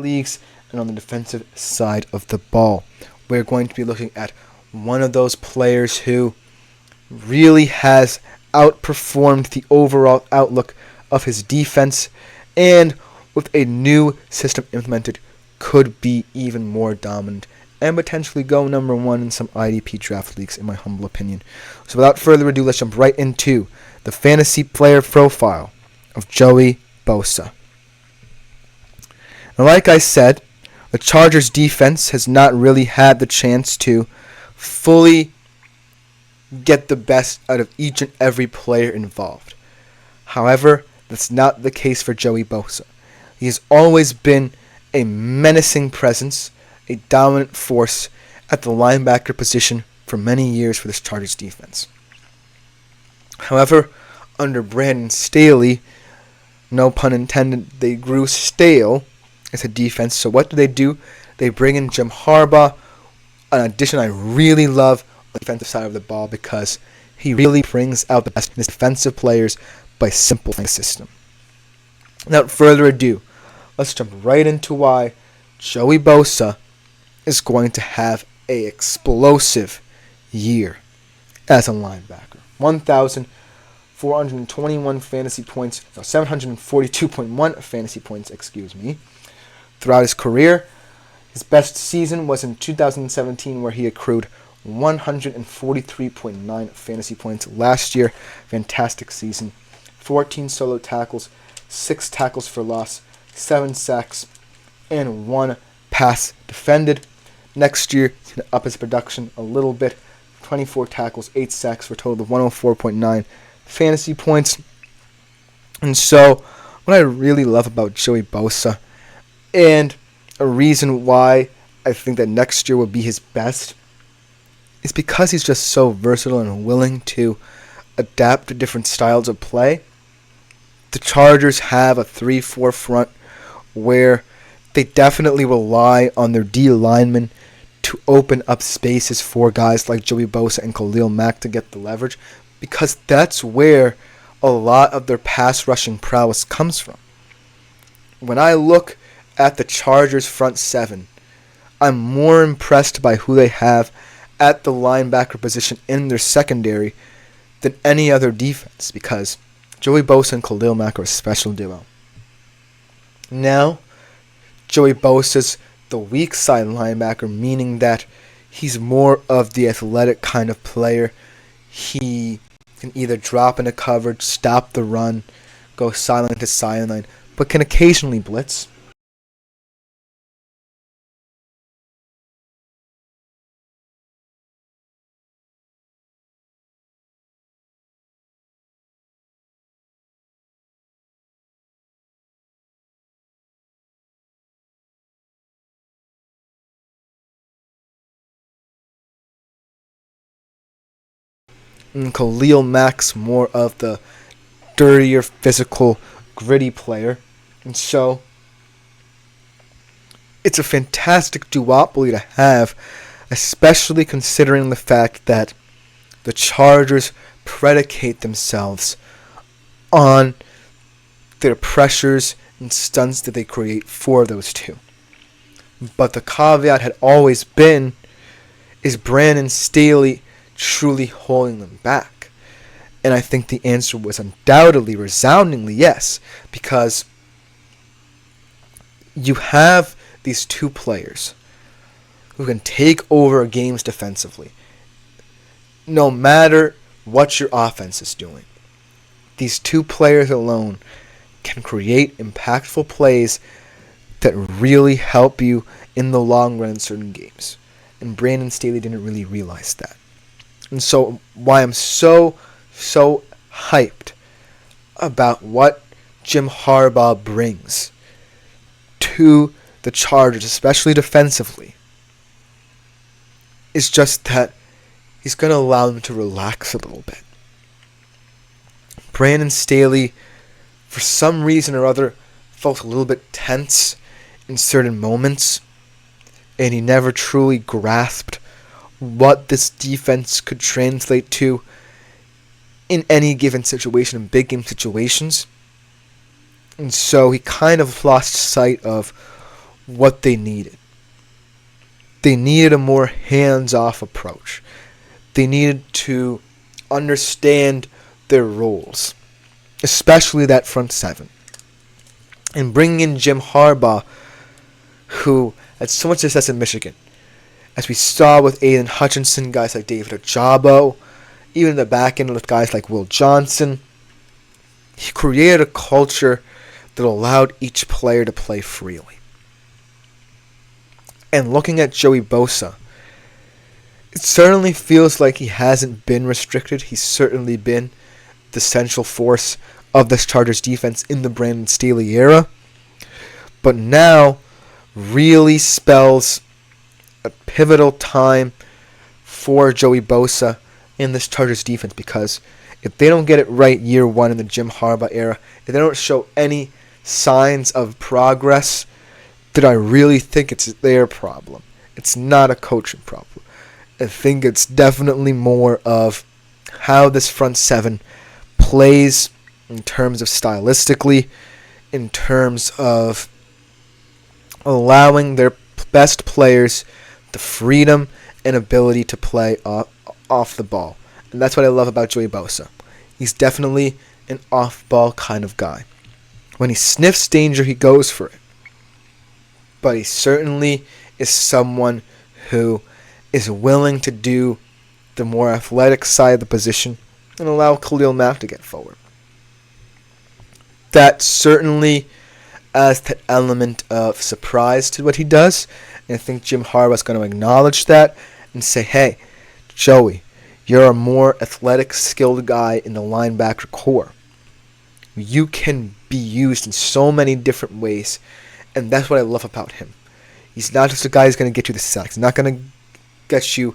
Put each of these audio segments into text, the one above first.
leagues and on the defensive side of the ball. We're going to be looking at one of those players who really has outperformed the overall outlook of his defense, and with a new system implemented, could be even more dominant and potentially go number one in some IDP draft leagues, in my humble opinion. So without further ado, let's jump right into the fantasy player profile of Joey Bosa. And like I said, the Chargers defense has not really had the chance to fully get the best out of each and every player involved. However, that's not the case for Joey Bosa. He has always been a menacing presence, a dominant force at the linebacker position for many years for this Chargers defense. However, under Brandon Staley, no pun intended, they grew stale as a defense. So what do? They bring in Jim Harbaugh, an addition I really love on the defensive side of the ball because he really brings out the best in his defensive players by simplifying the system. Without further ado, let's jump right into why Joey Bosa is going to have an explosive year as a linebacker. 1,421 fantasy points, 742.1 fantasy points, throughout his career. His best season was in 2017, where he accrued 143.9 fantasy points. Last year, fantastic season. 14 solo tackles, 6 tackles for loss, 7 sacks, and 1 pass defended. Next year, he's going to up his production a little bit. 24 tackles, 8 sacks for a total of 104.9 fantasy points. And so, what I really love about Joey Bosa, and a reason why I think that next year will be his best, is because he's just so versatile and willing to adapt to different styles of play. The Chargers have a 3-4 front where they definitely rely on their D linemen to open up spaces for guys like Joey Bosa and Khalil Mack to get the leverage, because that's where a lot of their pass rushing prowess comes from. When I look at the Chargers front seven, I'm more impressed by who they have at the linebacker position in their secondary than any other defense, because Joey Bosa and Khalil Mack are a special duo. Now, Joey Bosa's the weak side linebacker, meaning that he's more of the athletic kind of player. He can either drop into coverage, stop the run, go sideline to sideline, but can occasionally blitz. And Khalil Mack's more of the dirtier, physical, gritty player. And so, it's a fantastic duopoly to have, especially considering the fact that the Chargers predicate themselves on their pressures and stunts that they create for those two. But the caveat had always been, is Brandon Staley truly holding them back? And I think the answer was undoubtedly, resoundingly yes, because you have these two players who can take over games defensively, no matter what your offense is doing. These two players alone can create impactful plays that really help you in the long run in certain games. And Brandon Staley didn't really realize that. And so why I'm so hyped about what Jim Harbaugh brings to the Chargers, especially defensively, is just that he's going to allow them to relax a little bit. Brandon Staley, for some reason or other, felt a little bit tense in certain moments, and he never truly grasped what this defense could translate to in any given situation, in big game situations. And so he kind of lost sight of what they needed. They needed a more hands-off approach. They needed to understand their roles, especially that front seven. And bringing in Jim Harbaugh, who had so much success in Michigan, as we saw with Aiden Hutchinson, guys like David Ojabo, even in the back end with guys like Will Johnson. He created a culture that allowed each player to play freely. And looking at Joey Bosa, it certainly feels like he hasn't been restricted. He's certainly been the central force of this Chargers defense in the Brandon Staley era. But now really spells a pivotal time for Joey Bosa in this Chargers defense, because if they don't get it right year one in the Jim Harbaugh era, if they don't show any signs of progress, then I really think it's their problem. It's not a coaching problem. I think it's definitely more of how this front seven plays in terms of stylistically, in terms of allowing their best players the freedom and ability to play off the ball. And that's what I love about Joey Bosa. He's definitely an off-ball kind of guy. When he sniffs danger, he goes for it. But he certainly is someone who is willing to do the more athletic side of the position and allow Khalil Mack to get forward. That certainly adds that element of surprise to what he does. And I think Jim Harbaugh is going to acknowledge that and say, hey, Joey, you're a more athletic, skilled guy in the linebacker core. You can be used in so many different ways, and that's what I love about him. He's not just a guy who's going to get you the sacks. He's not going to get you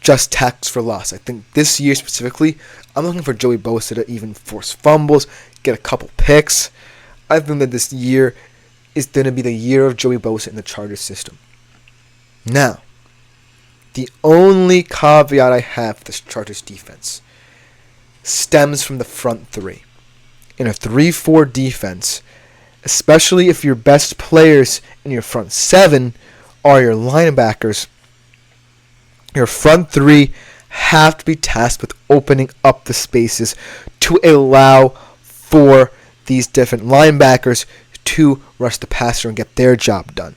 just tackles for loss. I think this year specifically, I'm looking for Joey Bosa to even force fumbles, get a couple picks. I think that this year is going to be the year of Joey Bosa in the Chargers system. Now, the only caveat I have for this Chargers defense stems from the front three. In a 3-4 defense, especially if your best players in your front seven are your linebackers, your front three have to be tasked with opening up the spaces to allow for these different linebackers to rush the passer and get their job done.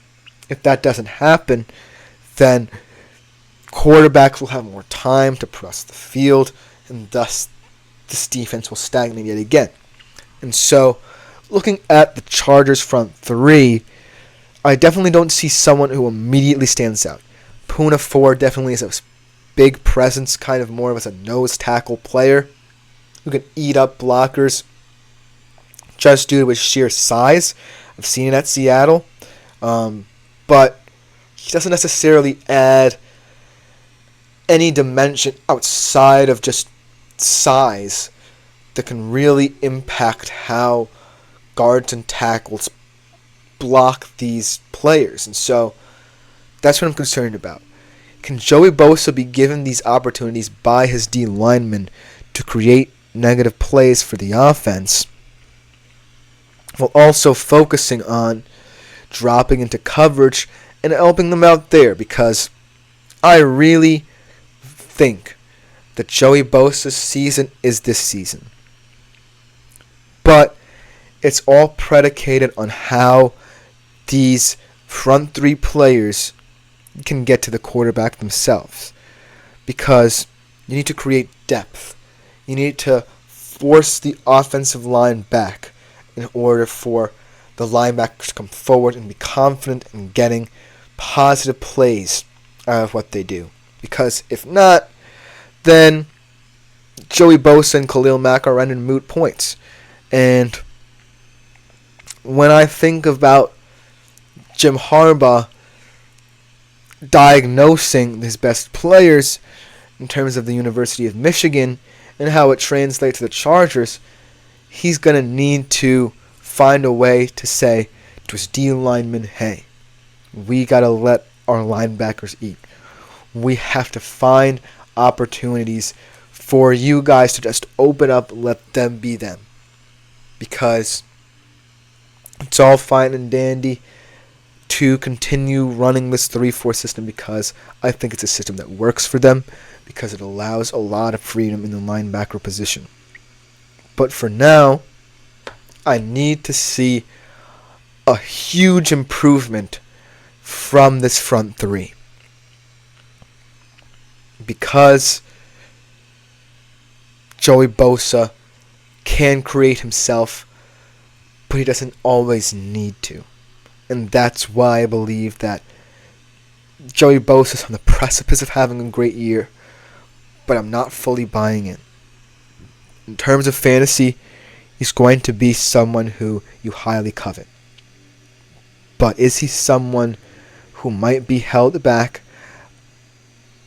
If that doesn't happen, then quarterbacks will have more time to press the field, and thus this defense will stagnate yet again. And so, looking at the Chargers front three, I definitely don't see someone who immediately stands out. Poona Ford definitely is a big presence, kind of more of as a nose tackle player who can eat up blockers just due to his sheer size. I've seen it at Seattle. But he doesn't necessarily add any dimension outside of just size that can really impact how guards and tackles block these players. And so that's what I'm concerned about. Can Joey Bosa be given these opportunities by his D linemen to create negative plays for the offense, while also focusing on dropping into coverage and helping them out there? Because I really think that Joey Bosa's season is this season. But it's all predicated on how these front three players can get to the quarterback themselves. Because you need to create depth. You need to force the offensive line back in order for the linebackers to come forward and be confident in getting positive plays out of what they do. Because if not, then Joey Bosa and Khalil Mack are running moot points. And when I think about Jim Harbaugh diagnosing his best players in terms of the University of Michigan and how it translates to the Chargers, he's going to need to find a way to say to his D linemen, hey, we got to let our linebackers eat. We have to find opportunities for you guys to just open up, let them be them. Because it's all fine and dandy to continue running this 3-4 system because I think it's a system that works for them, because it allows a lot of freedom in the linebacker position. But for now, I need to see a huge improvement from this front three. Because Joey Bosa can create himself, but he doesn't always need to. And that's why I believe that Joey Bosa is on the precipice of having a great year, but I'm not fully buying it. In terms of fantasy, he's going to be someone who you highly covet. But is he someone who might be held back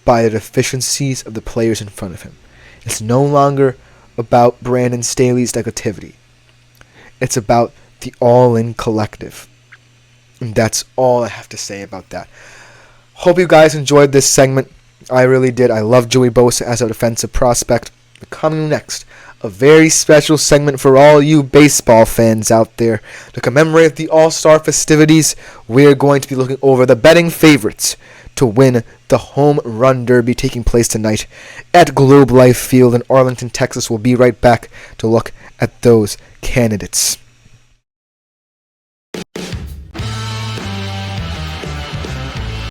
by the deficiencies of the players in front of him? It's no longer about Brandon Staley's negativity. It's about the all-in collective. And that's all I have to say about that. Hope you guys enjoyed this segment. I really did. I love Joey Bosa as a defensive prospect. Coming next, a very special segment for all you baseball fans out there. To commemorate the All-Star festivities, we're going to be looking over the betting favorites to win the Home Run Derby taking place tonight at Globe Life Field in Arlington, Texas. We'll be right back to look at those candidates.